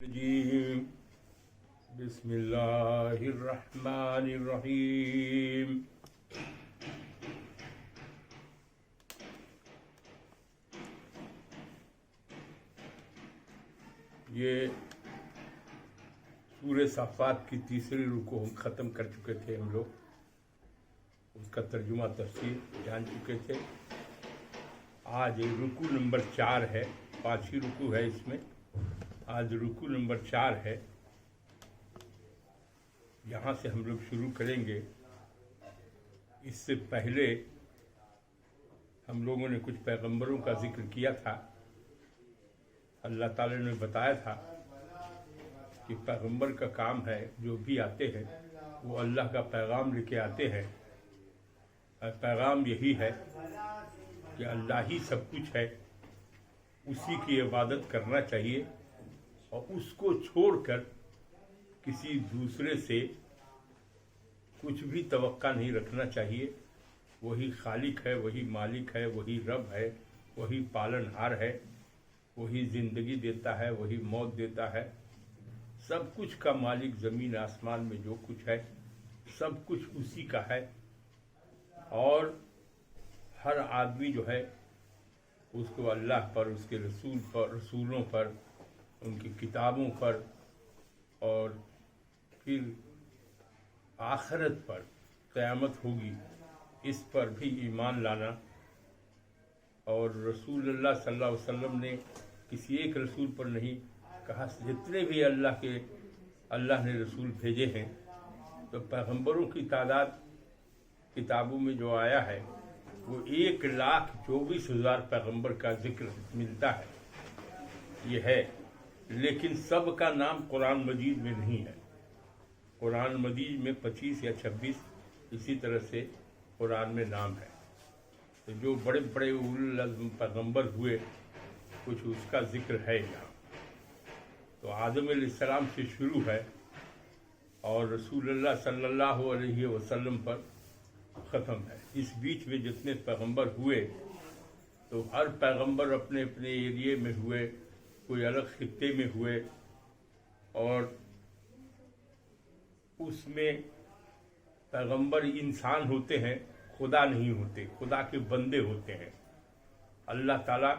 الرجيم بسم الله الرحمن الرحيم یہ سورہ صافات کی تیسری رکوع ہم ختم کر چکے تھے. ہم لوگ اس کا ترجمہ تفسیر جان چکے تھے. آج رکوع نمبر 4 ہے. 5 رکوع ہے اس میں. آج رکوع نمبر 4 ہے. یہاں سے ہم لوگ شروع کریں گے. اس سے پہلے ہم لوگوں نے کچھ پیغمبروں کا ذکر کیا تھا. اللہ تعالیٰ نے بتایا تھا کہ پیغمبر کا کام ہے جو بھی آتے ہیں وہ اللہ کا پیغام لے کے آتے ہیں. اور پیغام یہی ہے کہ اللہ ہی سب کچھ ہے, اسی کی عبادت کرنا چاہیے اور اس کو چھوڑ کر کسی دوسرے سے کچھ بھی توقع نہیں رکھنا چاہیے. وہی خالق ہے, وہی مالک ہے, وہی رب ہے, وہی پالن ہار ہے, وہی زندگی دیتا ہے, وہی موت دیتا ہے. سب کچھ کا مالک زمین آسمان میں جو کچھ ہے سب کچھ اسی کا ہے. اور ہر آدمی جو ہے اس کو اللہ پر, اس کے رسولوں پر, ان کی کتابوں پر اور پھر آخرت پر, قیامت ہوگی, اس پر بھی ایمان لانا. اور رسول اللہ صلی اللہ علیہ وسلم نے کسی ایک رسول پر نہیں کہا, جتنے بھی اللہ نے رسول بھیجے ہیں تو پیغمبروں کی تعداد کتابوں میں جو آیا ہے وہ 1,24,000 پیغمبر کا ذکر ملتا ہے. یہ ہے, لیکن سب کا نام قرآن مجید میں نہیں ہے. قرآن مجید میں 25 یا 26 اسی طرح سے قرآن میں نام ہے. تو جو بڑے بڑے اولو العزم پیغمبر ہوئے کچھ اس کا ذکر ہے یہاں. تو آدم علیہ السلام سے شروع ہے اور رسول اللہ صلی اللہ علیہ وسلم پر ختم ہے. اس بیچ میں جتنے پیغمبر ہوئے تو ہر پیغمبر اپنے اپنے ایریے میں ہوئے, کوئی الگ خطے میں ہوئے, اور اس میں پیغمبر انسان ہوتے ہیں, خدا نہیں ہوتے, خدا کے بندے ہوتے ہیں. اللہ تعالیٰ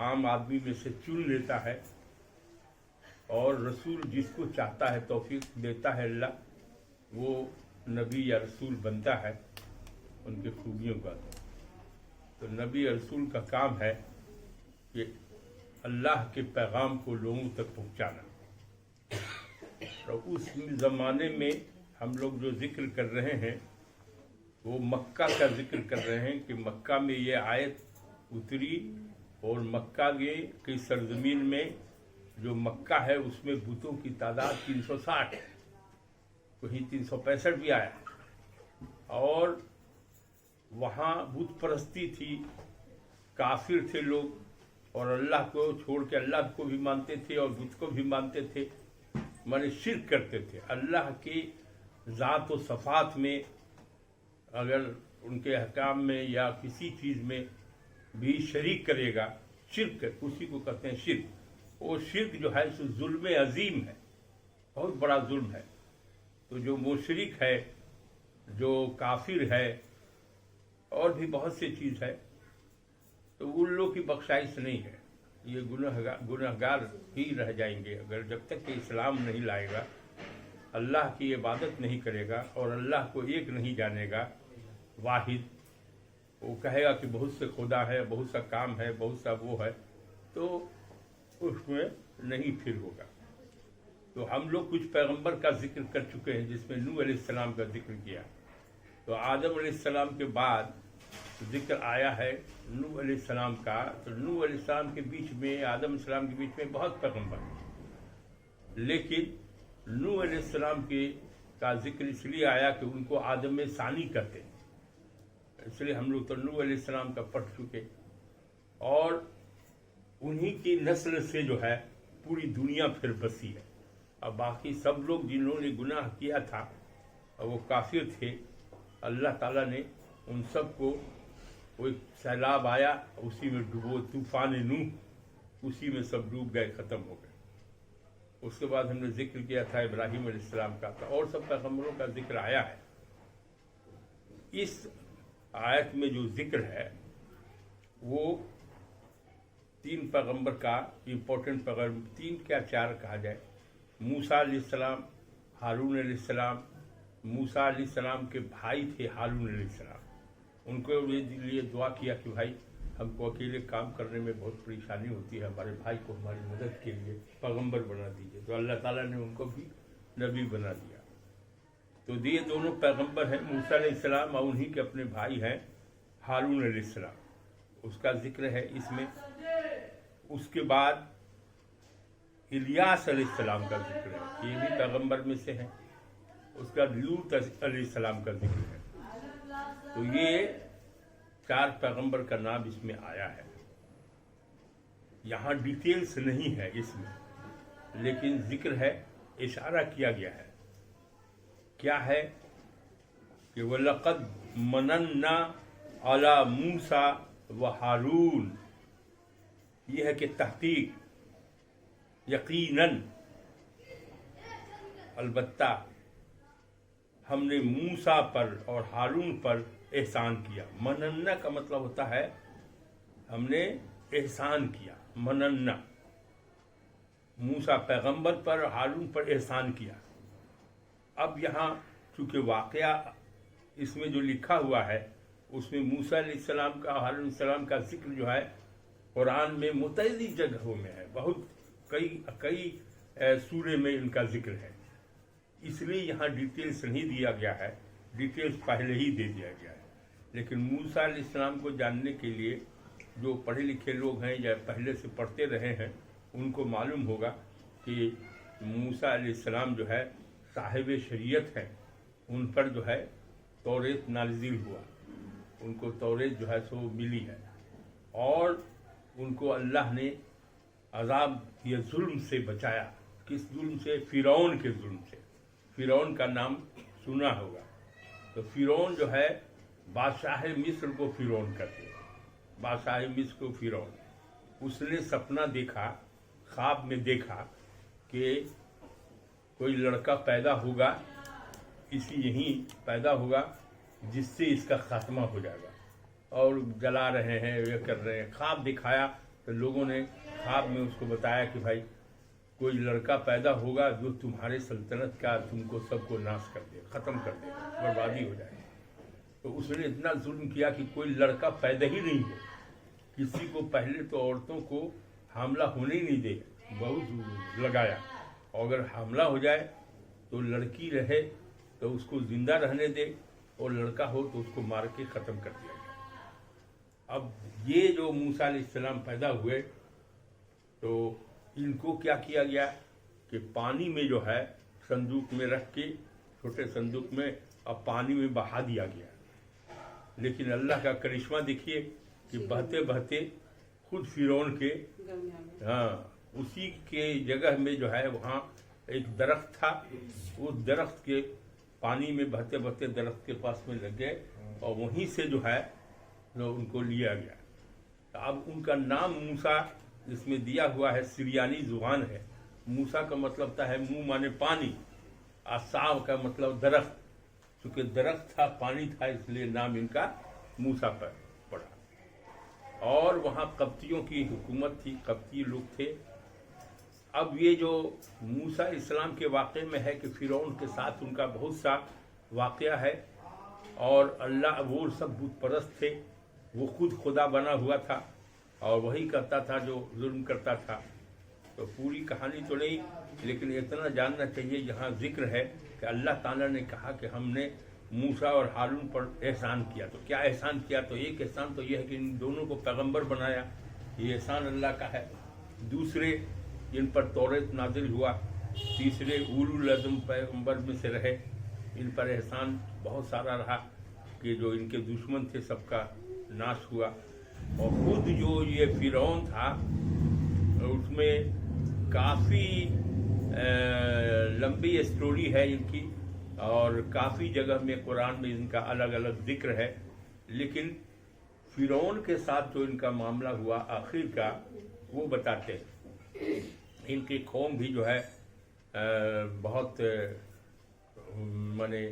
عام آدمی میں سے چن لیتا ہے اور رسول جس کو چاہتا ہے توفیق دیتا ہے اللہ, وہ نبی یا رسول بنتا ہے ان کی خوبیوں کا. تو نبی یا رسول کا کام ہے کہ اللہ کے پیغام کو لوگوں تک پہنچانا. اور اس زمانے میں ہم لوگ جو ذکر کر رہے ہیں وہ مکہ کا ذکر کر رہے ہیں کہ مکہ میں یہ آیت اتری اور مکہ کی سرزمین میں جو مکہ ہے اس میں بتوں کی تعداد 360 ہے, کہیں 365 بھی آیا. اور وہاں بت پرستی تھی, کافر تھے لوگ اور اللہ کو چھوڑ کے اللہ کو بھی مانتے تھے اور بت کو بھی مانتے تھے, مانے شرک کرتے تھے. اللہ کی ذات و صفات میں اگر ان کے احکام میں یا کسی چیز میں بھی شریک کرے گا, شرک, اسی کو کہتے ہیں شرک. وہ شرک جو ہے سو ظلم عظیم ہے, بہت بڑا ظلم ہے. تو جو مشرک ہے, جو کافر ہے, اور بھی بہت سی چیز ہے, تو ان لوگوں کی بخشائش نہیں ہے. یہ گنہگار ہی رہ جائیں گے اگر جب تک کہ اسلام نہیں لائے گا, اللہ کی عبادت نہیں کرے گا اور اللہ کو ایک نہیں جانے گا واحد. وہ کہے گا کہ بہت سے خدا ہے, بہت سا کام ہے, بہت سا وہ ہے, تو اس میں نہیں پھر ہوگا. تو ہم لوگ کچھ پیغمبر کا ذکر کر چکے ہیں جس میں نوح علیہ السلام کا ذکر کیا. تو آدم علیہ السلام کے بعد ذکر آیا ہے نوح علیہ السلام کا. تو نوح علیہ السلام کے بیچ میں, آدم علیہ السلام کے بیچ میں بہت پیغمبر ہیں, لیکن نوح علیہ السلام کا ذکر اس لیے آیا کہ ان کو آدم ثانی کہتے ہیں, اس لیے ہم لوگ تو نوح علیہ السلام کا پڑھ چکے. اور انہی کی نسل سے جو ہے پوری دنیا پھر بسی ہے. اور باقی سب لوگ جنہوں نے گناہ کیا تھا اور وہ کافر تھے, اللہ تعالیٰ نے ان سب کو, وہ ایک سیلاب آیا اسی میں ڈوبو, طوفان نوح, اسی میں سب ڈوب گئے, ختم ہو گئے. उसके बाद हमने जिक्र किया था इब्राहिम अलैहिस्सलाम का, और सब पैगंबरों का जिक्र आया है। इस आयत में जो जिक्र है वो 3 पैगंबर का इम्पोर्टेंट पैगंबर, 3 क्या 4 कहा जाए, मूसा अलैहिस्सलाम, हारून अलैहिस्सलाम। मूसा अलैहिस्सलाम के भाई थे हारून अलैहिस्सलाम, उनको लिए दुआ किया कि भाई हमको अकेले काम करने में बहुत परेशानी होती है, हमारे भाई को हमारी मदद के लिए पैगंबर बना दीजिए। तो अल्लाह ताला ने उनको भी नबी बना दिया। तो ये दोनों पैगंबर हैं, मूसा अलैहिस्सलाम और उन्हीं के अपने भाई हैं हारून अलैहिस्सलाम, उसका जिक्र है इसमें। उसके बाद इलियास अलैहिस्सलाम का जिक्र है, ये भी पैगंबर में से हैं। उसका लूत अलैहिस्सलाम का जिक्र है। तो ये 4 पैगंबर का नाम इसमें आया है। यहाँ डिटेल्स नहीं है इसमें, लेकिन जिक्र है, इशारा किया गया है। क्या है कि वलक़द मनन्ना अला मूसा व हारून, ये है कि तहकीक, यकीनन, अलबत्ता हमने मूसा पर और हारून पर एहसान किया। मनन्ना का मतलब होता है हमने एहसान किया, मनन्ना, मूसा पैगंबर पर, हारून पर एहसान किया। अब यहाँ चूंकि वाकया इसमें जो लिखा हुआ है उसमें मूसा अलैहिस्सलाम का, हारून अलैहिस्सलाम का जिक्र जो है कुरान में मुतअद्दिद जगहों में है, बहुत कई सूरे में इनका जिक्र है। इसलिए यहाँ डिटेल्स नहीं दिया गया है, डिटेल्स पहले ही दे दिया गया है। लेकिन मूसा अलैहिस्सलाम को जानने के लिए जो पढ़े लिखे लोग हैं या पहले से पढ़ते रहे हैं उनको मालूम होगा कि मूसा अलैहिस्सलाम जो है साहिब शरीयत हैं, उन पर जो है तौरेत नाज़िल हुआ, उनको तौरेत जो है सो मिली है, और उनको अल्लाह ने अजाब या जुल्म से बचाया। किस जुल्म से? फिरौन के जुल्म से। फिरौन का नाम सुना होगा। तो फिरौन जो है बादशाह मिस्र को फिरौन कहते हैं, बादशाह मिस्र को फिरौन। उसने सपना देखा, ख्वाब में देखा कि कोई लड़का पैदा होगा, इसी यहीं पैदा होगा, जिससे इसका खात्मा हो जाएगा, और जला रहे हैं, ये कर रहे हैं। ख्वाब दिखाया तो लोगों ने ख्वाब में उसको बताया कि भाई कोई लड़का पैदा होगा जो तुम्हारे सल्तनत का, तुमको सबको नाश कर दे, ख़त्म कर दे, बर्बादी हो जाए। तो उसने इतना जुल्म किया कि कोई लड़का पैदा ही नहीं हो, किसी को, पहले तो औरतों को हमला होने ही नहीं दे, बहुत लगाया, और अगर हमला हो जाए तो लड़की रहे तो उसको जिंदा रहने दे, और लड़का हो तो उसको मार के ख़त्म कर दिया गया। अब ये जो मूसा अलैहिस्सलाम पैदा हुए तो इनको क्या किया गया कि पानी में जो है संदूक में रख के, छोटे संदूक में, अब पानी में बहा दिया गया। लेकिन अल्लाह का करिश्मा देखिए कि बहते बहते खुद फिरौन के, हाँ, उसी के जगह में जो है वहाँ एक दरख्त था, उस दरख्त के पानी में बहते बहते दरख्त के पास में लग गए, और वहीं से जो है उनको लिया गया। तो अब उनका नाम मूसा जिसमें दिया हुआ है, सिरियानी जुबान है। मूसा का मतलब होता है मुंह माने पानी, आसाव का मतलब दरख्त, चूंकि दरख्त था, पानी था, इसलिए नाम इनका मूसा पर पड़ा। और वहाँ कप्तियों की हुकूमत थी, कप्ती लोग थे। अब ये जो मूसा इस्लाम के वाक़े में है कि फिरौन के साथ उनका बहुत सा वाक़या है, और अल्लाह, वो सब बुत परस्त थे, वो खुद खुदा बना हुआ था और वही करता था जो जुल्म करता था। तो पूरी कहानी तो नहीं, लेकिन इतना जानना चाहिए, यहाँ जिक्र है कि अल्लाह ताला ने कहा कि हमने मूसा और हारून पर एहसान किया। तो क्या एहसान किया? तो एक एहसान तो यह है कि इन दोनों को पैगंबर बनाया, ये एहसान अल्लाह का है। दूसरे, इन पर तौरेत नाजिल हुआ। तीसरे, उलुल अज़्म पैगंबर में से रहे, इन पर एहसान बहुत सारा रहा कि जो इनके दुश्मन थे सबका नाश हुआ। और खुद जो ये फिरौन था उसमें काफ़ी लंबी स्टोरी है इनकी, और काफ़ी जगह में कुरान में इनका अलग अलग जिक्र है। लेकिन फिरौन के साथ जो इनका मामला हुआ आखिर का, वो बताते हैं। इनकी कौम भी जो है बहुत माने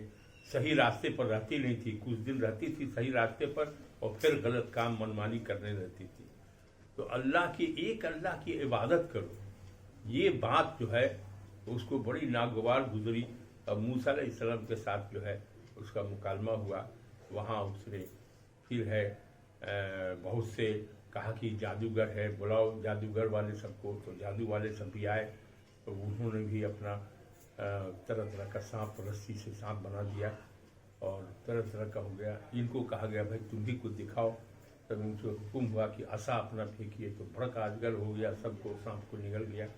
सही रास्ते पर रहती नहीं थी। कुछ दिन रहती थी सही रास्ते पर और फिर गलत काम मनमानी करने रहती थी। तो अल्लाह की इबादत करो, ये बात जो है उसको बड़ी नागवार गुजरी। अब मूसा अलैहिस्सलाम के साथ जो है उसका मुकालमा हुआ। वहाँ उसने फिर है बहुत से कहा कि जादूगर है, बुलाओ जादूगर वाले सबको। तो जादू वाले सब भी आए, तो उन्होंने भी अपना तरह तरह का सांप, रस्सी से सांप बना दिया और तरह तरह का हो गया। इनको कहा गया भाई तुम भी कुछ दिखाओ। तब उनसे हुक्म हुआ कि आसा अपना फेंकिए, तो भड़क अजगर हो गया, सबको सांप को निगल गया।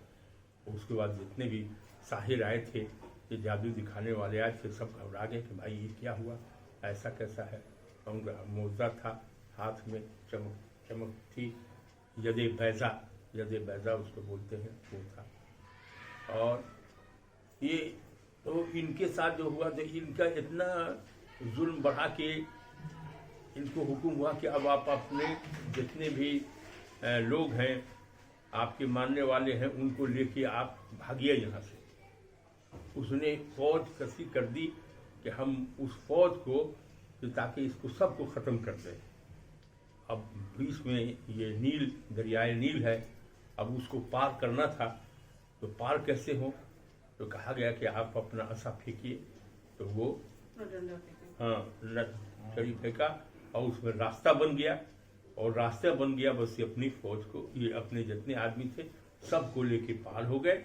उसके बाद जितने भी साहिर आए थे, ये जादू दिखाने वाले आए थे, सब घबरा गए कि भाई ये क्या हुआ, ऐसा कैसा है। उनका मोजा था, हाथ में चमक थी, यदे बैजा उसको बोलते हैं, वो था। और ये तो इनके साथ जो हुआ, तो इनका इतना जुल्म बढ़ा के इनको हुक्म हुआ कि अब आप अपने जितने भी लोग हैं, आपके मानने वाले हैं, उनको लेके आप भागिए यहाँ से। उसने फौज कसी कर दी कि हम उस फौज को, ताकि इसको सबको ख़त्म कर दें। अब बीच में ये नील, दरियाए नील है, अब उसको पार करना था। तो पार कैसे हो, तो कहा गया कि आप अपना असा फेंकिए। तो वो छड़ी फेंका और उसमें रास्ता बन गया। और रास्ता बन गया, बस ये अपनी फौज को, ये अपने जितने आदमी थे सबको लेके पार हो गए।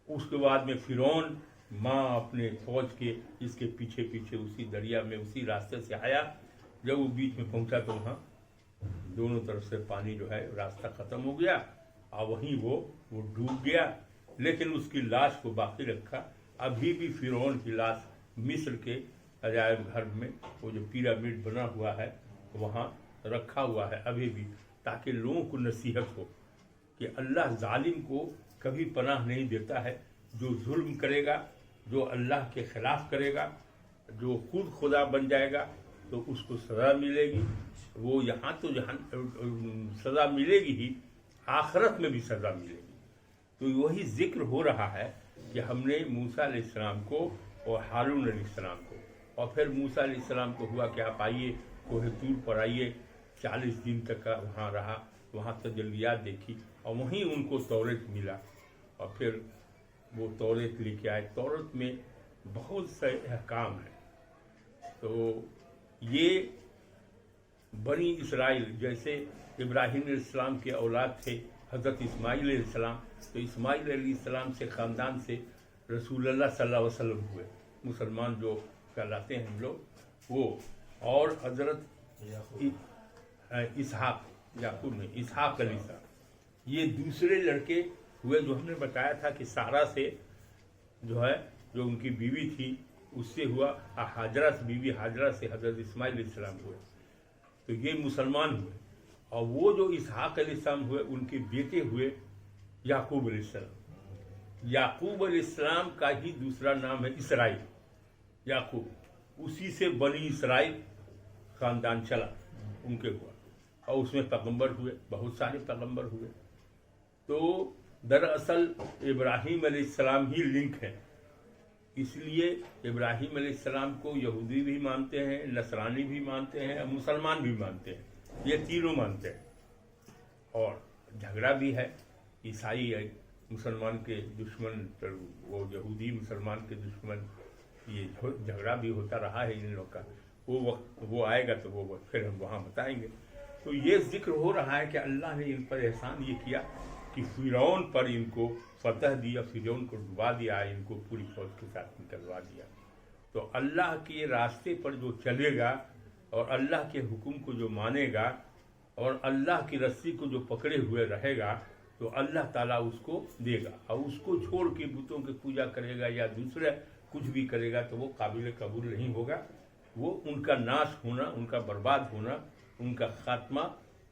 उसके बाद में फिरौन माँ अपने फौज के इसके पीछे पीछे उसी दरिया में उसी रास्ते से आया। जब वो बीच में पहुंचा तो वहाँ दोनों तरफ से पानी जो है, रास्ता खत्म हो गया और वहीं वो डूब गया। लेकिन उसकी लाश को बाकी रखा। अभी भी फिरौन की लाश मिस्र के अजायब घर में, वो जो पिरामिड बना हुआ है वहाँ रखा हुआ है अभी भी, ताकि लोगों को नसीहत हो कि अल्लाह जालिम को कभी पनाह नहीं देता है। जो जुल्म करेगा, जो अल्लाह के खिलाफ करेगा, जो खुद खुदा बन जाएगा, तो उसको सज़ा मिलेगी। वो यहाँ तो जहाँ सज़ा मिलेगी ही, आखिरत में भी सज़ा मिलेगी। तो वही जिक्र हो रहा है कि हमने मूसा अलैहिस्सलाम को और हारून अलैहिस्सलाम को, और फिर मूसा अलैहिस्सलाम को हुआ कि आप आइए कोहे तूर पर आइए। 40 दिन तक का वहाँ रहा, वहाँ तजल्लियात देखी और वहीं उनको तौरात मिला। और फिर वो तौरात लेके आए। तौरात में बहुत से अहकाम हैं। तो ये बनी इसराइल, जैसे इब्राहीम अलैहिस्सलाम के औलाद थे हज़रत इस्माईल अलैहिस्सलाम, तो इस्माईल अलैहिस्सलाम से ख़ानदान से रसूलुल्लाह सल्लल्लाहु अलैहि वसल्लम हुए, मुसलमान जो कहलाते हैं हम लोग वो। और हज़रत इसहाक, याकूब में इसहाक अलैहिस्सलाम, ये दूसरे लड़के हुए जो हमने बताया था कि सारा से जो है, जो उनकी बीवी थी उससे हुआ। हाजरा से, बीवी हाजरा से हज़रत इस्माईल अलैहिस्सलाम हुए। तो ये मुसलमान हुए। और वो जो इसहाक अलैहिस्सलाम हुए, उनके बेटे हुए याकूब अलैहिस्सलाम। याकूब अलैहिस्सलाम का ही दूसरा नाम है इसराइल, याकूब। उसी से बनी इसराइल ख़ानदान चला, उनके हुआ। और उसमें पैगंबर हुए, बहुत सारे पैगंबर हुए। तो दरअसल इब्राहीम अलैहिस्सलाम ही लिंक है। इसलिए इब्राहीम अलैहिस्सलाम को यहूदी भी मानते हैं, नसरानी भी मानते हैं और मुसलमान भी मानते हैं। ये तीनों मानते हैं। और झगड़ा भी है, ईसाई है मुसलमान के दुश्मन, वो यहूदी मुसलमान के दुश्मन, ये झगड़ा भी होता रहा है इन लोग का। वो वक्त वो आएगा तो वो वक्त फिर हम वहाँ बताएंगे। तो ये जिक्र हो रहा है कि अल्लाह ने इन पर एहसान ये किया कि फिरौन पर इनको फतह दिया, फिरौन को डुबा दिया, इनको पूरी फौज के साथ निकलवा दिया। तो अल्लाह के रास्ते पर जो चलेगा और अल्लाह के हुक्म को जो मानेगा और अल्लाह की रस्सी को जो पकड़े हुए रहेगा, तो अल्लाह ताला उसको देगा। और उसको छोड़ के बुतों की पूजा करेगा या दूसरा कुछ भी करेगा तो वो काबिल कबूल नहीं होगा। वो उनका नाश होना, उनका बर्बाद होना, उनका खात्मा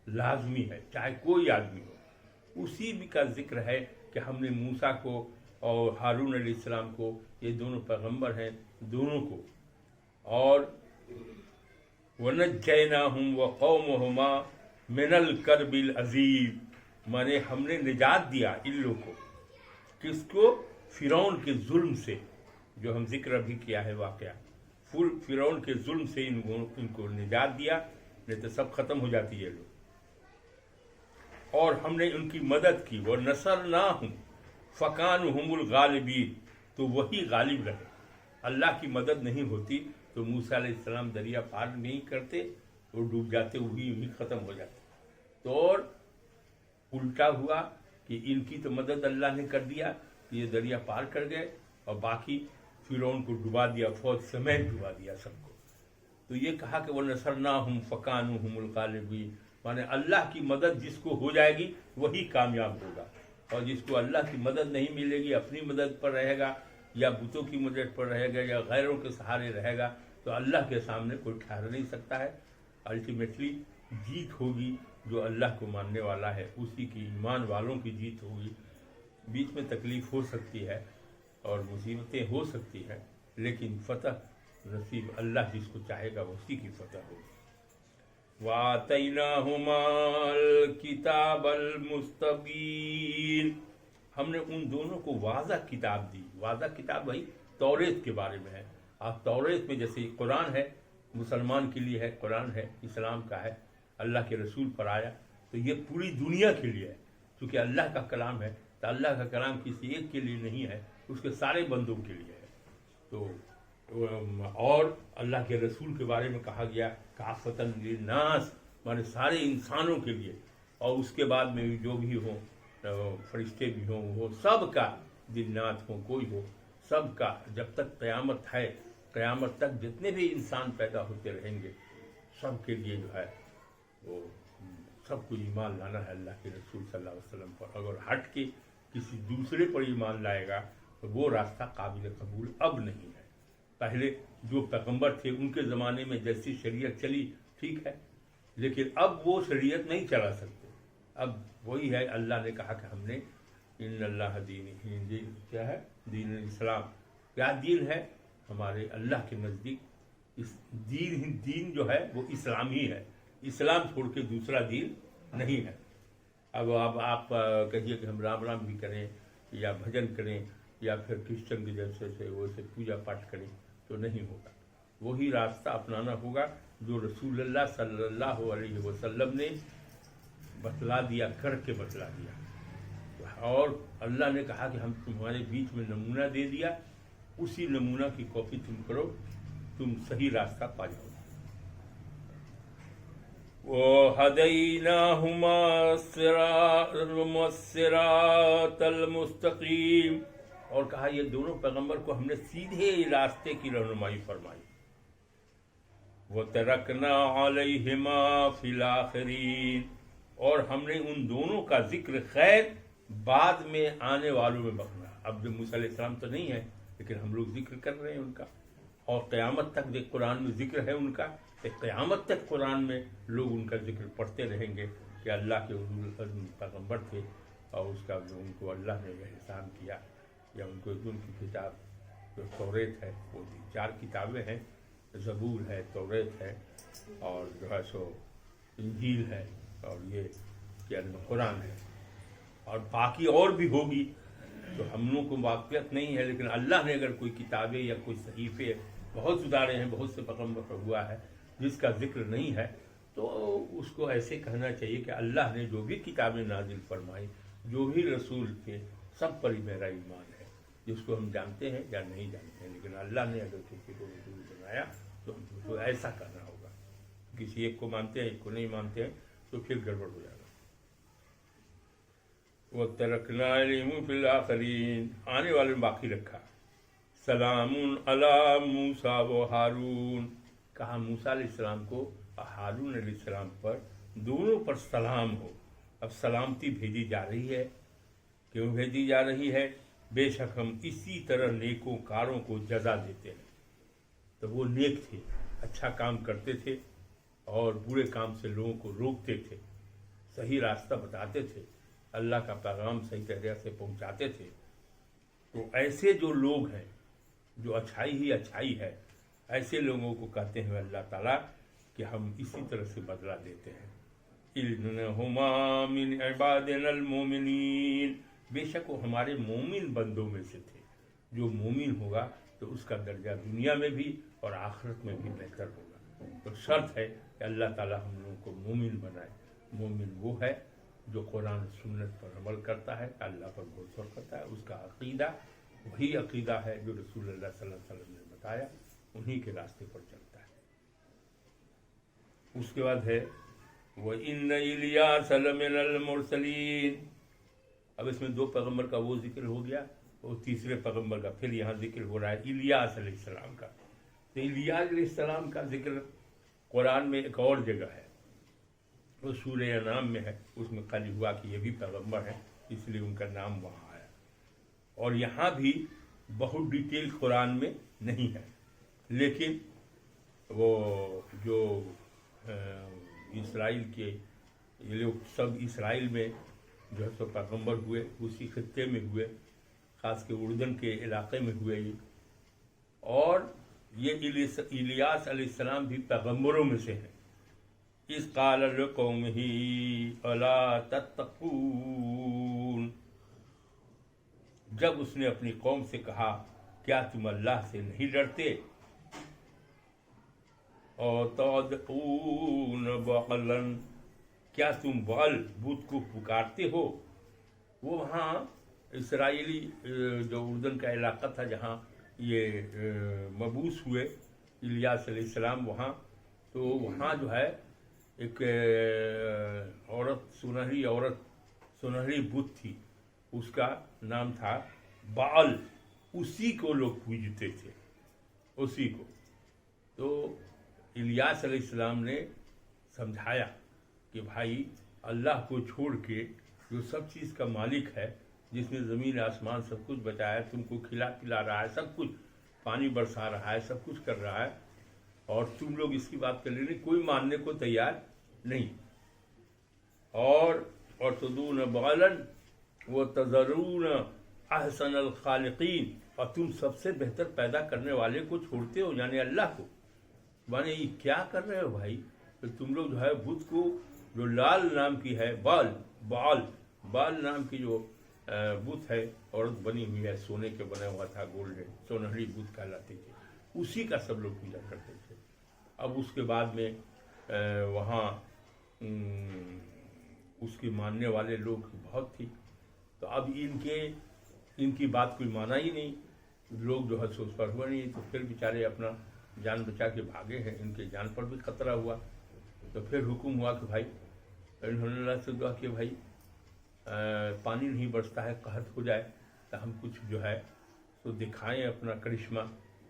लाजमी है, चाहे कोई आदमी हो। उसी भी का जिक्र है कि हमने मूसा को और हारून अलैहिस्सलाम को, ये दोनों पैगंबर हैं, दोनों को, और वनज्जैनाहुम व कौमहुमा मिनल करबिल अज़ीम, माने हमने निजात दिया इन लोगों को। किसको? फिरौन के जुल्म से, जो हम जिक्र अभी किया है वाकया, फिरौन के जुल्म से इनको निजात दिया, नहीं तो सब खत्म हो जाती है लोग। और हमने उनकी मदद की, वो नसरनाहुम फकानुहुमुल गालिबीन, तो वही गालिब रहे। अल्लाह की मदद नहीं होती तो मूसा अलैहिस्सलाम दरिया पार नहीं करते, वो डूब जाते, वही खत्म हो जाते। तो और उल्टा हुआ कि इनकी तो मदद अल्लाह ने कर दिया, ये दरिया पार कर गए, और बाकी फिरौन को डुबा दिया, फौज समेत डुबा दिया सबको। तो ये कहा कि वो नसरनाहुम फकानुहुमुल गालिबीन, माने अल्लाह की मदद जिसको हो जाएगी वही कामयाब होगा, और जिसको अल्लाह की मदद नहीं मिलेगी, अपनी मदद पर रहेगा या बुतों की मदद पर रहेगा या गैरों के सहारे रहेगा, तो अल्लाह के सामने कोई ठहर नहीं सकता है। अल्टीमेटली जीत होगी जो अल्लाह को मानने वाला है, उसी की, ईमान वालों की जीत होगी। बीच में तकलीफ हो सकती है और मुसीबतें हो सकती हैं, लेकिन फतह नसीब अल्लाह जिसको चाहेगा उसी की फतह होगी। वातैनाहुमाल किताबल मुस्तबीन, हमने उन दोनों को वाज़ा किताब दी। वाज़ा किताब भाई तौरेत के बारे में है। आप तौरेत में जैसे कुरान है, मुसलमान के लिए है, कुरान है, इस्लाम का है, अल्लाह के रसूल पर आया, तो ये पूरी दुनिया के लिए है। क्योंकि अल्लाह का कलाम है, तो अल्लाह का कलाम किसी एक के लिए नहीं है, उसके सारे बंदों के लिए है। तो और अल्लाह के रसूल के बारे में कहा गया काफ़तन लिन्नास, माने सारे इंसानों के लिए, और उसके बाद में जो भी हो, फरिश्ते भी हों, वो सब का, जिन्नात हो, कोई हो, सब का, जब तक क़यामत है, क़यामत तक जितने भी इंसान पैदा होते रहेंगे, सब के लिए जो है वो सबको ईमान लाना है अल्लाह के रसूल सल्लल्लाहु अलैहि वसल्लम पर। अगर हट के किसी दूसरे पर ईमान लाएगा तो वो रास्ता काबिल कबूल अब नहीं है। पहले जो पैगंबर थे उनके ज़माने में जैसी शरीयत चली ठीक है, लेकिन अब वो शरीयत नहीं चला सकते। अब वही है, अल्लाह ने कहा कि हमने इन्नल्लाह दीन, क्या है, दीन इस्लाम, क्या दीन है हमारे अल्लाह के नज़दीक, इस दीन जो है वो इस्लाम ही है, इस्लाम छोड़ के दूसरा दीन नहीं है। अब आप कहिए कि हम राम राम भी करें या भजन करें या फिर क्रिश्चियन के जैसे से वैसे पूजा पाठ करें, तो नहीं होगा। वही रास्ता अपनाना होगा जो रसूलुल्लाह सल्लल्लाहु अलैहि वसल्लम ने बतला दिया, करके बतला दिया। और अल्लाह ने कहा कि हम तुम्हारे बीच में नमूना दे दिया, उसी नमूना की कॉपी तुम करो, तुम सही रास्ता पा जाओ। वो हदैनाहुमा सिरातल मुस्तकीम, और कहा ये दोनों पैगंबर को हमने सीधे रास्ते की रहनुमाई फरमाई। वो तरकना अलैहिमा फिल आखिरीन, और हमने उन दोनों का जिक्र खैर बाद में आने वालों में बखना। अब जो मूसा अलैहिस्सलाम तो नहीं है, लेकिन हम लोग जिक्र कर रहे हैं उनका, और क़यामत तक देख कुरान में जिक्र है उनका, तो क़यामत तक कुरान में लोग उनका जिक्र पढ़ते रहेंगे कि अल्लाह के पैगंबर थे और उसका जो उनको अल्लाह ने एहसान किया, या उनको उनकी किताब जो तौरेत है वो भी 4 किताबें हैं, ज़बूर है, तौरेत है, और जो है सो इंजील है, और ये क्या कुरान है, और बाकी और भी होगी। तो हम लोग को वाक़ियत नहीं है, लेकिन अल्लाह ने अगर कोई किताबें या कोई सहीफ़े बहुत सुधारे हैं, बहुत से पैगंबर पर हुआ है जिसका जिक्र नहीं है, तो उसको ऐसे कहना चाहिए कि अल्लाह ने जो भी किताबें नाजिल फरमाई, जो भी रसूल थे, सब पर ही मेरा ईमान है, जिसको हम जानते हैं या नहीं जानते हैं। लेकिन अल्लाह ने अगर किसी को रसूल बनाया तो हमको ऐसा करना होगा। किसी एक को मानते हैं, एक को नहीं मानते हैं, तो फिर गड़बड़ हो जाएगा। वो तरकना अलैहिम फिल आखिरीन, आने वाले में बाकी रखा। सलामुन अला मूसा व हारून, कहा मूसा अलैहिस्सलाम को हारून अलैहिस्सलाम पर, दोनों पर सलाम हो। अब सलामती भेजी जा रही है, क्यों भेजी जा रही है? बेशक हम इसी तरह नेकों कारों को जजा देते हैं। तो वो नेक थे, अच्छा काम करते थे और बुरे काम से लोगों को रोकते थे, सही रास्ता बताते थे, अल्लाह का पैगाम सही तरह से पहुंचाते थे। तो ऐसे जो लोग हैं, जो अच्छाई ही अच्छाई है, ऐसे लोगों को कहते हैं अल्लाह ताला कि हम इसी तरह से बदला देते हैं। इन्नहुमा मिन इबादिनल मोमिनीन, बेशक वो हमारे मोमिन बंदों में से थे। جو مومن ہوگا تو اس کا درجہ دنیا میں بھی اور آخرت میں بھی بہتر ہوگا. تو شرط ہے کہ اللہ تعالیٰ ہم لوگوں کو مومن بنائے. مومن وہ ہے جو قرآن سنت پر عمل کرتا ہے, اللہ پر بھروسہ کرتا ہے, اس کا عقیدہ وہی عقیدہ ہے جو رسول اللہ صلی اللہ علیہ وسلم نے بتایا, انہی کے راستے پر چلتا ہے. اس کے بعد ہے وَإِنَّ إِلْيَاسَ لَمِنَ الْمُرْسَلِينَ. اب اس میں 2 پیغمبر کا وہ ذکر ہو گیا اور تیسرے پیغمبر کا پھر یہاں ذکر ہو رہا ہے الیاس علیہ السلام کا. تو الیاس علیہ السلام کا ذکر قرآن میں ایک اور جگہ ہے, وہ سورہ انعام میں ہے. اس میں خالی ہوا کہ یہ بھی پیغمبر ہیں, اس لیے ان کا نام وہاں آیا. اور یہاں بھی بہت ڈیٹیل قرآن میں نہیں ہے, لیکن وہ جو اسرائیل کے یہ لوگ سب اسرائیل میں جو ہے سو پیغمبر ہوئے, اسی خطے میں ہوئے, خاص کے اردن کے علاقے میں ہوئے یہ. اور یہ الیاس علیہ السلام بھی پیغمبروں میں سے ہیں. اذ قال لقومہ الا تتقون, جب اس نے اپنی قوم سے کہا کیا تم اللہ سے نہیں ڈرتے. اور تدعون بعلا, کیا تم بعل بت کو پکارتے ہو. وہ وہاں اسرائیلی جو اردن کا علاقہ تھا جہاں یہ مبعوث ہوئے الیاس علیہ السلام وہاں, تو وہاں جو ہے ایک سنہری بت تھی, اس کا نام تھا بعل. اسی کو لوگ پوجتے تھے, اسی کو. تو الیاس علیہ السلام نے سمجھایا کہ بھائی اللہ کو چھوڑ کے جو سب چیز کا مالک ہے, جس نے زمین آسمان سب کچھ بچایا, تم کو کھلا پلا رہا ہے, سب کچھ پانی برسا رہا ہے, سب کچھ کر رہا ہے, اور تم لوگ اس کی بات کر رہے ہیں, کوئی ماننے کو تیار نہیں. اور تدعون بعلا وتذرون احسن الخالقین, اور تم سب سے بہتر پیدا کرنے والے کو چھوڑتے ہو, یعنی اللہ کو. مانے یہ کیا کر رہے ہو بھائی. تو تم لوگ جو ہے بت کو, جو لال نام کی ہے بال نام کی جو بت ہے, عورت بنی ہوئی ہے, سونے کے بنا ہوا تھا, گولڈن سونہری بت کہلاتی تھی, اسی کا سب لوگ پوجا کرتے تھے. اب اس کے بعد میں وہاں اس کے ماننے والے لوگ بہت تھی, تو اب ان کی بات کوئی مانا ہی نہیں. لوگ جو ہے سو اس پر ہوا نہیں, تو پھر بیچارے اپنا جان بچا کے بھاگے ہیں, ان کے جان پر بھی خطرہ ہوا. تو پھر حکم ہوا کہ بھائی, انہوں نے اللہ سے دعا کہ بھائی پانی نہیں برستا ہے, قحط ہو جائے, تو ہم کچھ جو ہے تو دکھائیں, اپنا کرشمہ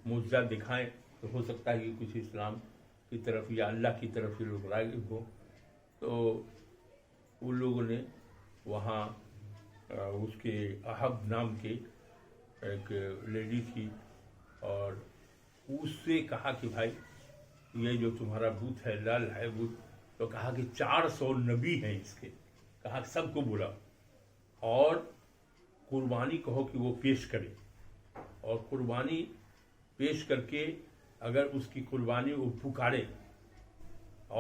معجزہ دکھائیں, تو ہو سکتا ہے کہ کچھ اسلام کی طرف یا اللہ کی طرف یہ لوگ راغب ہو. تو ان لوگوں نے وہاں اس کے احب نام کے ایک لیڈی تھی, اور اس سے کہا کہ بھائی یہ جو تمہارا بت ہے, لال ہے بت, تو کہا کہ 400 نبی ہیں اس کے, کہا کہ سب کو بلا اور قربانی کہو کہ وہ پیش کرے, اور قربانی پیش کر کے اگر اس کی قربانی وہ پکارے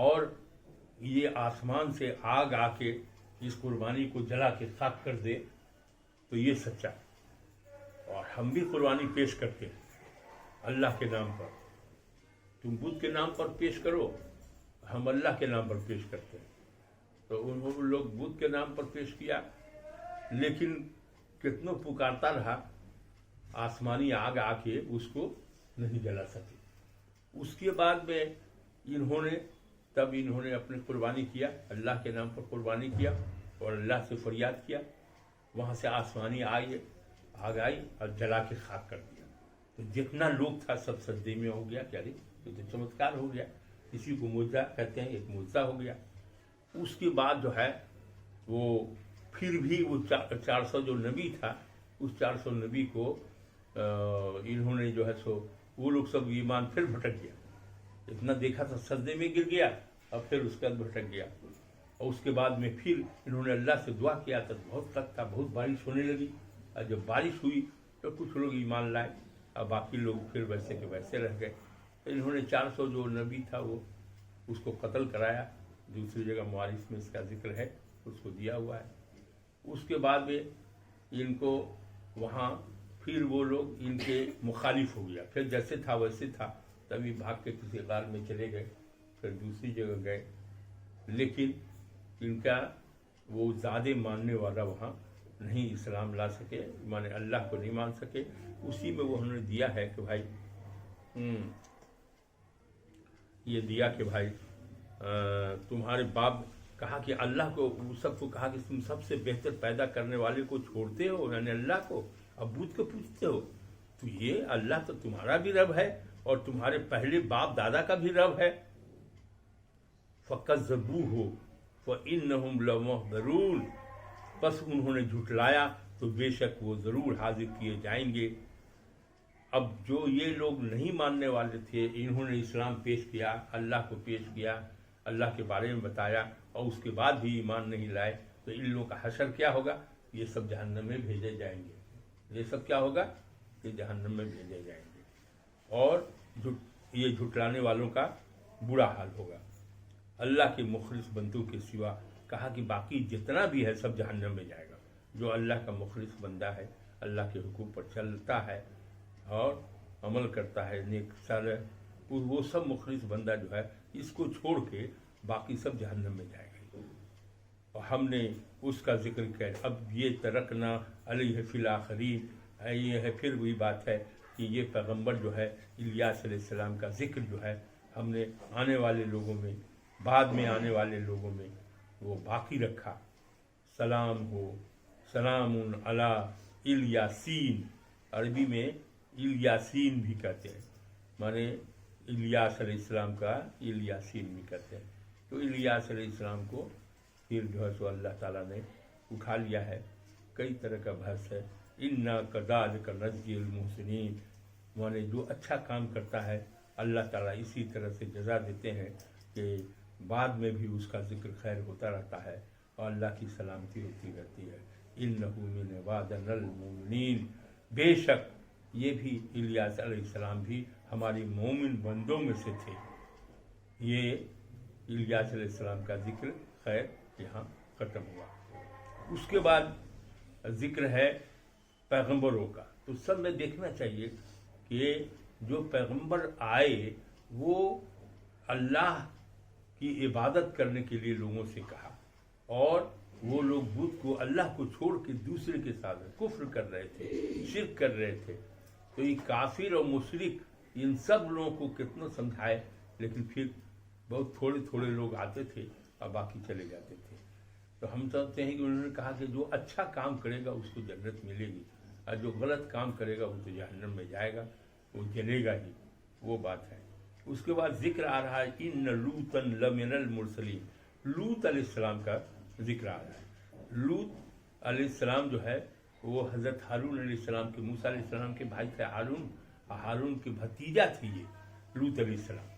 اور یہ آسمان سے آگ آ کے اس قربانی کو جلا کے خاک کر دے تو یہ سچا. اور ہم بھی قربانی پیش کرتے ہیں اللہ کے نام پر. تم بدھ کے نام پر پیش کرو, ہم اللہ کے نام پر پیش کرتے ہیں. تو انہوں لوگ بدھ کے نام پر پیش کیا, لیکن کتنوں پکارتا رہا, آسمانی آگ آ کے اس کو نہیں جلا سکے. اس کے بعد میں انہوں نے اپنی قربانی کیا, اللہ کے نام پر قربانی کیا, اور اللہ سے فریاد کیا. وہاں سے آسمانی آگ آئی اور جلا کے خاک کر دیا. تو جتنا لوگ تھا سب سجدے میں ہو گیا. کیا تو چمتکار ہو گیا, اسی کو معجزہ کہتے ہیں, ایک معجزہ ہو گیا. اس کے بعد جو ہے وہ پھر بھی وہ 400 جو نبی تھا, اس 400 نبی کو انہوں نے جو ہے سو وہ لوگ سب ایمان پھر بھٹک گیا. اتنا دیکھا تھا سجدے میں گر گیا, اور پھر اس کے بعد بھٹک گیا. اور اس کے بعد میں پھر انہوں نے اللہ سے دعا کیا تھا, بہت خط تھا, بہت بارش ہونے لگی. اور جب بارش ہوئی تو کچھ لوگ ایمان لائے, اور باقی لوگ پھر ویسے کے ویسے رہ گئے. انہوں نے 400 جو نبی تھا وہ اس کو قتل کرایا. دوسری جگہ موارث میں اس کا ذکر ہے, اس کو دیا ہوا ہے. اس کے بعد میں ان کو وہاں फिर वो लोग इनके मुखालिफ हो गया, फिर जैसे था वैसे था, तभी भाग के किसी गार में चले गए, फिर दूसरी जगह गए। लेकिन इनका वो ज़्यादा मानने वाला वहाँ नहीं इस्लाम ला सके, माने अल्लाह को नहीं मान सके। उसी में वो उन्होंने दिया है कि भाई ये दिया कि भाई तुम्हारे बाप कहा कि अल्लाह को, सबको कहा कि तुम सबसे बेहतर पैदा करने वाले को छोड़ते हो, यानी अल्लाह को, अब बुत को पूछते हो। तो ये अल्लाह तो तुम्हारा भी रब है और तुम्हारे पहले बाप दादा का भी रब है। फ़कज़्ज़बूहु फ़इन्नहुम लमुहज़रून, बस उन्होंने झुटलाया तो बेशक वो ज़रूर हाजिर किए जाएंगे। अब जो ये लोग नहीं मानने वाले थे, इन्होंने इस्लाम पेश किया, अल्लाह को पेश किया, अल्लाह के बारे में बताया और उसके बाद भी ईमान नहीं लाए, तो इन लोगों का हशर क्या होगा? ये सब जहन्नम में भेजे जाएंगे। ये सब क्या होगा? ये जहन्नम में भेजे जाएंगे और ये झुटलाने वालों का बुरा हाल होगा। अल्लाह के मुखलिस बंदों के सिवा कहा कि बाकी जितना भी है सब जहन्नम में जाएगा। जो अल्लाह का मुखलिस बंदा है, अल्लाह के हुक्म पर चलता है और अमल करता है, नेक साल, वो सब मुखलिस बंदा जो है, इसको छोड़ के बाकी सब जहन्नम में जाएगा। और हमने उसका जिक्र किया। अब ये तरकना अलैहि फिल आखरीन, ये है फिर वही बात है कि ये पैगंबर जो है इलियास अलैहिस्सलाम का जिक्र जो है हमने आने वाले लोगों में, बाद में आने वाले लोगों में वो बाकी रखा। सलाम हो, सलामुन अला इलियासीन, अरबी में इलियासीन भी कहते हैं, माने इलियास अलैहिस्सलाम का इलियासीन भी कहते हैं। तो इलियास अलैहिस्सलाम को फिर जो है सो अल्लाह ताला ने उठा लिया है। कई तरह का बहस है। इन्ना कज़ालिका नज़्ज़िल मुहसिनीन, माने जो अच्छा काम करता है अल्लाह ताला इसी तरह से जज़ा देते हैं कि बाद में भी उसका जिक्र खैर होता रहता है और अल्लाह की सलामती होती रहती है। इन्नहु मिन इबादिनल मोमिनीन, बेशक ये भी इलियास अलैहिस्सलाम भी हमारी मोमिन बंदों में से थे। ये इलियास अलैहिस्सलाम का जिक्र खैर यहाँ ख़त्म हुआ। उसके बाद जिक्र है पैगंबरों का। तो सब में देखना चाहिए कि जो पैगंबर आए वो अल्लाह की इबादत करने के लिए लोगों से कहा, और वो लोग बुत को, अल्लाह को छोड़ के दूसरे के साथ कुफ्र कर रहे थे, शिर्क कर रहे थे। तो ये काफिर और मुशरिक, इन सब लोगों को कितना समझाए, लेकिन फिर बहुत थोड़े थोड़े लोग आते थे और बाकी चले जाते थे। तो हम समझते हैं कि उन्होंने कहा कि जो अच्छा काम करेगा उसको जन्नत मिलेगी, और जो गलत काम करेगा वो तो जहन्नम में जाएगा, वो जलेगा ही, वो बात है। उसके बाद जिक्र आ रहा है इन्न लूतन लमिनल मुरसलीन, लूत अलैहिस्सलाम का जिक्र आ रहा है। लूत अलैहिस्सलाम जो है वो हज़रत हारून अलैहिस्सलाम के, मूसा अलैहिस्सलाम के भाई थे हारून, और हारून के भतीजा थे ये लूत अलैहिस्सलाम।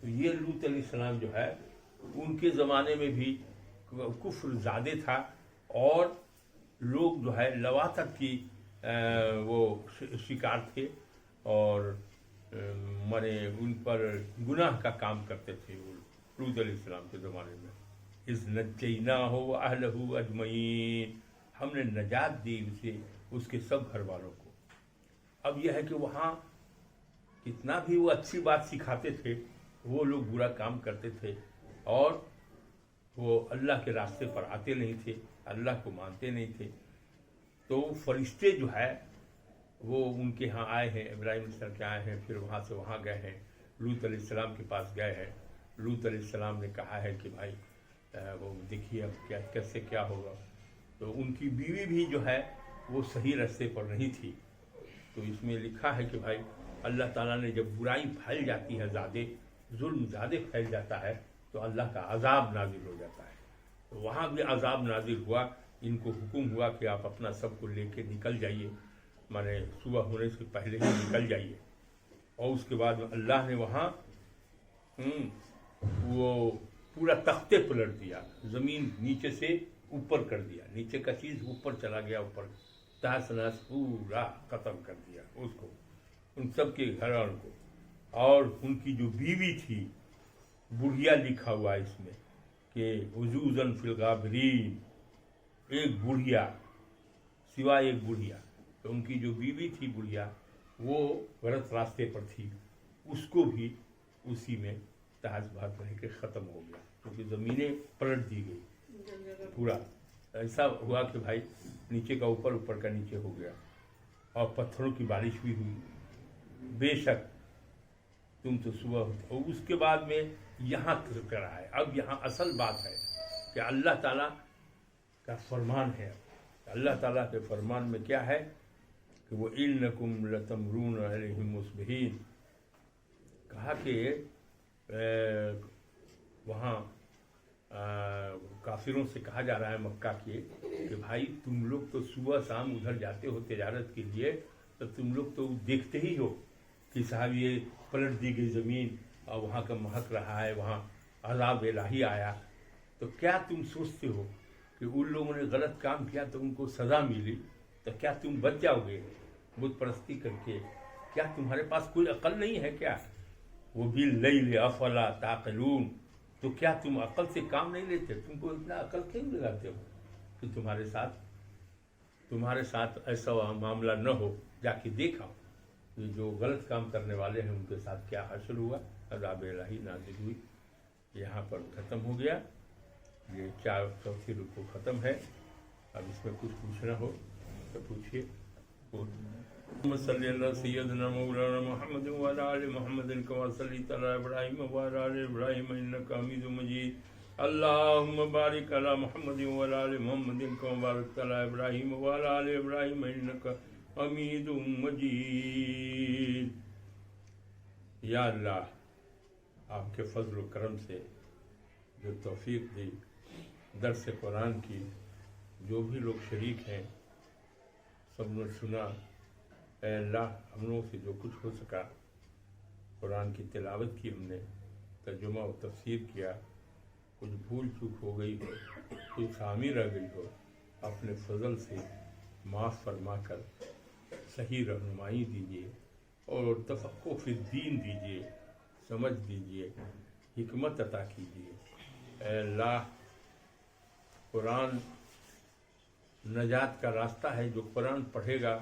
तो ये लूत अलैहिस्सलाम जो है उनके ज़माने में भी कुफ्र ज़्यादा था, और लोग जो है लवातत की वो शिकार थे, और माने उन पर गुनाह का काम करते थे वो लूत अलैहिस्सलाम के ज़माने में। इज़ नज्जैनाहु व अहलहु अजमईन, हमने नजात दी उसे, उसके सब घर वालों को। अब यह है कि वहाँ कितना भी वो अच्छी बात सिखाते थे, वो लोग बुरा काम करते थे और वो अल्लाह के रास्ते पर आते नहीं थे, अल्लाह को मानते नहीं थे। तो फरिश्ते जो है वो उनके यहाँ आए हैं, इब्राहिम सर के आए हैं, फिर वहाँ से वहाँ गए हैं, लूत अलैहिस्सलाम के पास गए हैं। लूत अलैहिस्सलाम ने कहा है कि भाई वो देखिए अब क्या कैसे क्या होगा। तो उनकी बीवी भी जो है वो सही रास्ते पर नहीं थी। तो इसमें लिखा है कि भाई अल्लाह ताला ने जब बुराई फैल जाती है, ज़्यादा जुल्म ज़्यादा फैल जाता है, तो अल्लाह का अजाब नाजिल हो जाता है। तो वहाँ भी अजाब नाजिल हुआ। इनको हुक्म हुआ कि आप अपना सबको लेके निकल जाइए, माने सुबह होने से पहले ही निकल जाइए। और उसके बाद अल्लाह ने वहाँ वो पूरा तख्ते पलट दिया, ज़मीन नीचे से ऊपर कर दिया, नीचे का चीज़ ऊपर चला गया, ऊपर तहस नहस पूरा ख़त्म कर दिया उसको, उन सब के घरों को। और उनकी जो बीवी थी, बुढ़िया लिखा हुआ है इसमें कि उजूजन फिल गाबरीन, एक बुढ़िया, सिवाय एक बुढ़िया। تو ان کی جو بیوی تھی بڑھیا وہ غلط راستے پر تھی، اس کو بھی اسی میں تحت بھات رہ کے ختم ہو گیا، کیونکہ زمینیں پلٹ دی گئی، پورا ایسا ہوا کہ بھائی نیچے کا اوپر، اوپر کا نیچے ہو گیا، اور پتھروں کی بارش بھی ہوئی۔ بے شک تم تو صبح ہوتے، اور اس کے بعد میں یہاں کرا ہے۔ اب یہاں اصل بات ہے کہ اللہ تعالیٰ کا فرمان ہے، اللہ تعالیٰ کے فرمان میں کیا ہے کہ وہ اِنَّكُمْ لَتَمْرُونَ عَلَيْهِمْ مُصْبِحِينَ، کہا کہ وہاں کافروں سے کہا جا رہا ہے مکہ کے کہ بھائی تم لوگ تو صبح شام ادھر جاتے ہو تجارت کے لیے، تو تم لوگ تو دیکھتے ہی ہو کہ صاحب یہ پلٹ دی گئی زمین اور وہاں کا مہک رہا ہے، وہاں عذاب الہی آیا، تو کیا تم سوچتے ہو کہ ان لوگوں نے غلط کام کیا تو ان کو سزا ملی، تو کیا تم بچ جاؤ گے بت پرستی کر کے؟ کیا تمہارے پاس کوئی عقل نہیں ہے کیا؟ وہ باللیل افلا تعقلون، تو کیا تم عقل سے کام نہیں لیتے؟ تم کو اتنا عقل کیوں لگاتے ہو کہ تمہارے ساتھ ایسا معاملہ نہ ہو؟ جا کے دیکھا کہ جو غلط کام کرنے والے ہیں ان کے ساتھ کیا حاصل ہوا، عذاب الہی نازل ہوئی۔ یہاں پر ختم ہو گیا، یہ چوتھی رکوع ختم ہے۔ اب اس میں کچھ پوچھنا ہو تو پوچھیے۔ صلی اللہ سیدنا مولانا محمد وعلی آل محمد کما صلیت علی ابراہیم وعلی آل ابراہیم انک حمید مجید، اللہم بارک علی محمد وعلی آل محمد کما بارکت علی ابراہیم وعلی آل ابراہیم انک حمید مجید۔ یا اللہ، آپ کے فضل و کرم سے جو توفیق دی درس قرآن کی، جو بھی لوگ شریک ہیں سب نے سنا، اے اللہ ہم لوگوں سے جو کچھ ہو سکا قرآن کی تلاوت کی، ہم نے ترجمہ و تفسیر کیا، کچھ بھول چوک ہو گئی ہو، کچھ خامی رہ گئی ہو، اپنے فضل سے معاف فرما کر صحیح رہنمائی دیجیے اور تفقہ فی الدین دیجیے، سمجھ دیجیے، حکمت عطا کیجیے۔ اے اللہ، قرآن نجات کا راستہ ہے، جو قرآن پڑھے گا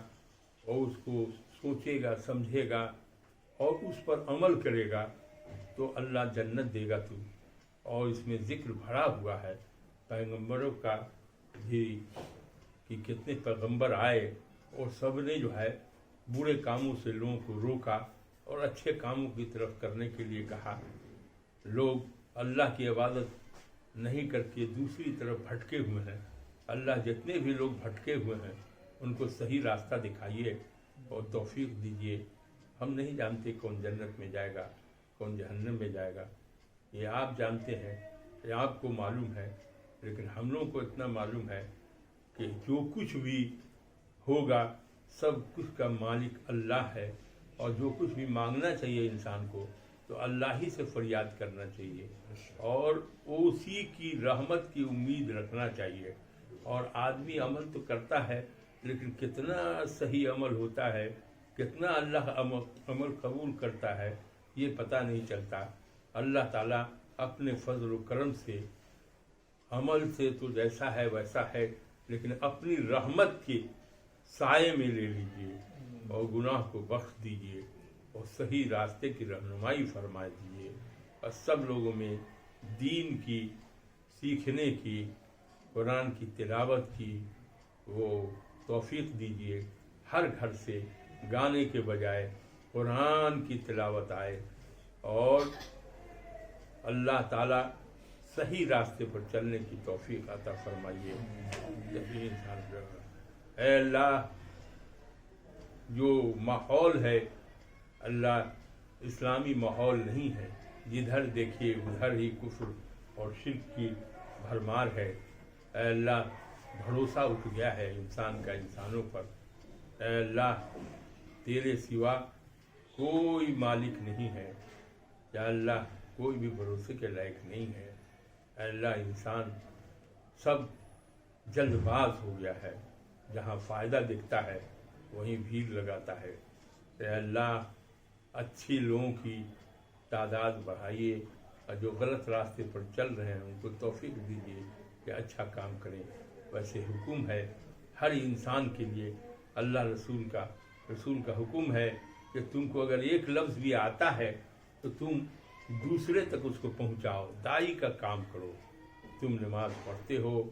اور اس کو سوچے گا، سمجھے گا اور اس پر عمل کرے گا تو اللہ جنت دے گا تو۔ اور اس میں ذکر بھرا ہوا ہے پیغمبروں کا بھی، کہ کتنے پیغمبر آئے اور سب نے جو ہے برے کاموں سے لوگوں کو روکا اور اچھے کاموں کی طرف کرنے کے لیے کہا۔ لوگ اللہ کی عبادت نہیں کر کے دوسری طرف بھٹکے ہوئے ہیں، اللہ جتنے بھی لوگ بھٹکے ہوئے ہیں ان کو صحیح راستہ دکھائیے اور توفیق دیجیے۔ ہم نہیں جانتے کون جنت میں جائے گا، کون جہنم میں جائے گا، یہ آپ جانتے ہیں، یہ آپ کو معلوم ہے، لیکن ہم لوگوں کو اتنا معلوم ہے کہ جو کچھ بھی ہوگا سب کچھ کا مالک اللہ ہے، اور جو کچھ بھی مانگنا چاہیے انسان کو تو اللہ ہی سے فریاد کرنا چاہیے اور اسی کی رحمت کی امید رکھنا چاہیے۔ اور آدمی عمل تو کرتا ہے لیکن کتنا صحیح عمل ہوتا ہے، کتنا اللہ عمل قبول کرتا ہے، یہ پتہ نہیں چلتا۔ اللہ تعالیٰ اپنے فضل و کرم سے عمل سے تو جیسا ہے ویسا ہے، لیکن اپنی رحمت کے سائے میں لے لیجئے اور گناہ کو بخش دیجئے اور صحیح راستے کی رہنمائی فرما دیجئے، اور سب لوگوں میں دین کی سیکھنے کی، قرآن کی تلاوت کی وہ توفیق دیجئے۔ ہر گھر سے گانے کے بجائے قرآن کی تلاوت آئے اور اللہ تعالیٰ صحیح راستے پر چلنے کی توفیق عطا فرمائیے۔ اے اللہ، جو ماحول ہے اللہ اسلامی ماحول نہیں ہے، جدھر دیکھیے ادھر ہی کفر اور شرک کی بھرمار ہے۔ اے اللہ، بھروسہ اٹھ گیا ہے انسان کا انسانوں پر۔ اے اللہ، تیرے سوا کوئی مالک نہیں ہے، یا اللہ کوئی بھی بھروسے کے لائق نہیں ہے۔ اے اللہ، انسان سب جلد باز ہو گیا ہے، جہاں فائدہ دکھتا ہے وہیں بھیڑ لگاتا ہے۔ اے اللہ، اچھی لوگوں کی تعداد بڑھائیے اور جو غلط راستے پر چل رہے ہیں ان کو توفیق دیجیے کہ اچھا کام کریں۔ ویسے حکم ہے ہر انسان کے لیے اللہ رسول کا حکم ہے کہ تم کو اگر ایک لفظ بھی آتا ہے تو تم دوسرے تک اس کو پہنچاؤ، داعی کا کام کرو۔ تم نماز پڑھتے ہو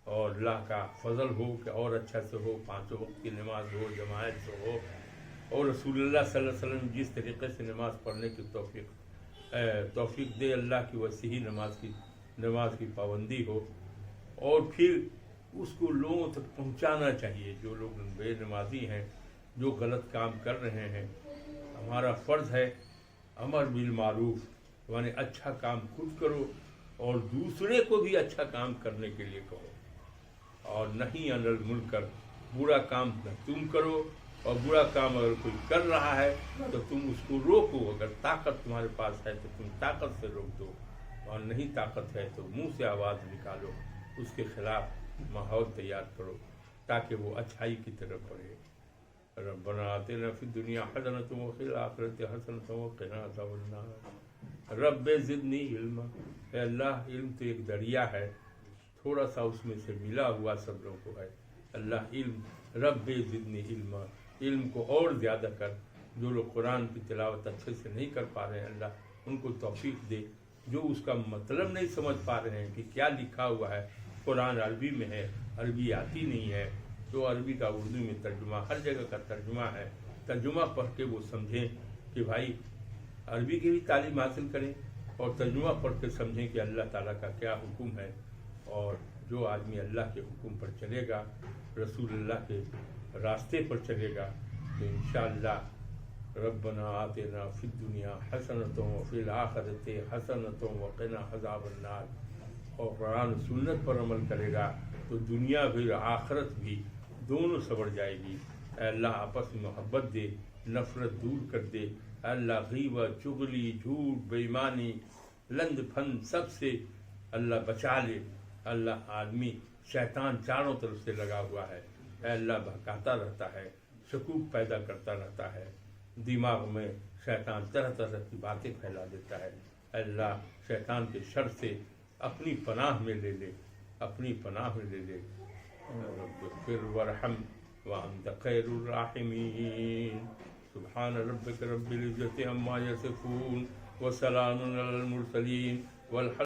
اور اللہ کا فضل ہو کہ اور اچھا سے ہو، 5 وقت کی نماز ہو، جماعت سے ہو، اور رسول اللہ صلی اللہ علیہ وسلم جس طریقے سے نماز پڑھنے کی توفیق دے، اللہ کی ویسی ہی نماز کی پابندی ہو، اور پھر اس کو لوگوں تک پہنچانا چاہیے۔ جو لوگ بے نمازی ہیں، جو غلط کام کر رہے ہیں، ہمارا فرض ہے امر بالمعروف، یعنی اچھا کام خود کرو اور دوسرے کو بھی اچھا کام کرنے کے لیے کہو، اور نہیں عن المنکر، برا کام نہ تم کرو، اور برا کام اگر کوئی کر رہا ہے تو تم اس کو روکو۔ اگر طاقت تمہارے پاس ہے تو تم طاقت سے روک دو، اور نہیں طاقت ہے تو منہ سے آواز نکالو، اس کے خلاف ماحول تیار کرو تاکہ وہ اچھائی کی طرف بڑھے۔ ربنا آتنا فی الدنیا حسنۃ وفی الآخرۃ حسنۃ وقنا عذاب النار۔ رب زدنی علما، اے اللہ علم تو ایک دریا ہے، تھوڑا سا اس میں سے ملا ہوا سب لوگوں کو ہے۔ اللہ علم، رب زدنی علما، علم کو اور زیادہ کر۔ جو لوگ قرآن کی تلاوت اچھے سے نہیں کر پا رہے ہیں، اللہ ان کو توفیق دے۔ جو اس کا مطلب نہیں سمجھ پا رہے ہیں کہ کیا لکھا ہوا ہے، قرآن عربی میں ہے، عربی آتی نہیں ہے، تو عربی کا اردو میں ترجمہ، ہر جگہ کا ترجمہ ہے، ترجمہ پڑھ کے وہ سمجھیں کہ بھائی عربی کی بھی تعلیم حاصل کریں، اور ترجمہ پڑھ کے سمجھیں کہ اللہ تعالیٰ کا کیا حکم ہے۔ اور جو آدمی اللہ کے حکم پر چلے گا، رسول اللہ کے راستے پر چلے گا، تو انشاءاللہ ربنا آتنا فی الدنیا حسنۃ وفی الآخرۃ حسنۃ وقنا عذاب النار، اور قرآن و سنت پر عمل کرے گا تو دنیا بھی آخرت بھی دونوں سنور جائے گی۔ اے اللہ آپس میں محبت دے، نفرت دور کر دے۔ اے اللہ غیبت، چغلی، جھوٹ، بے ایمانی، لند پھن سب سے اللہ بچا لے۔ اللہ آدمی شیطان چاروں طرف سے لگا ہوا ہے، اے اللہ بہکاتا رہتا ہے، شکوک پیدا کرتا رہتا ہے، دماغ میں شیطان طرح طرح کی باتیں پھیلا دیتا ہے۔ اے اللہ شیطان کے شر سے اپنی پناہ میں لے لے، اپنی پناہ میں لے لے۔ رب اغفر ورحم وانت خیر الراحمین۔ سبحان ربک رب العزت عما یصفون وسلام علی المرسلین والحمد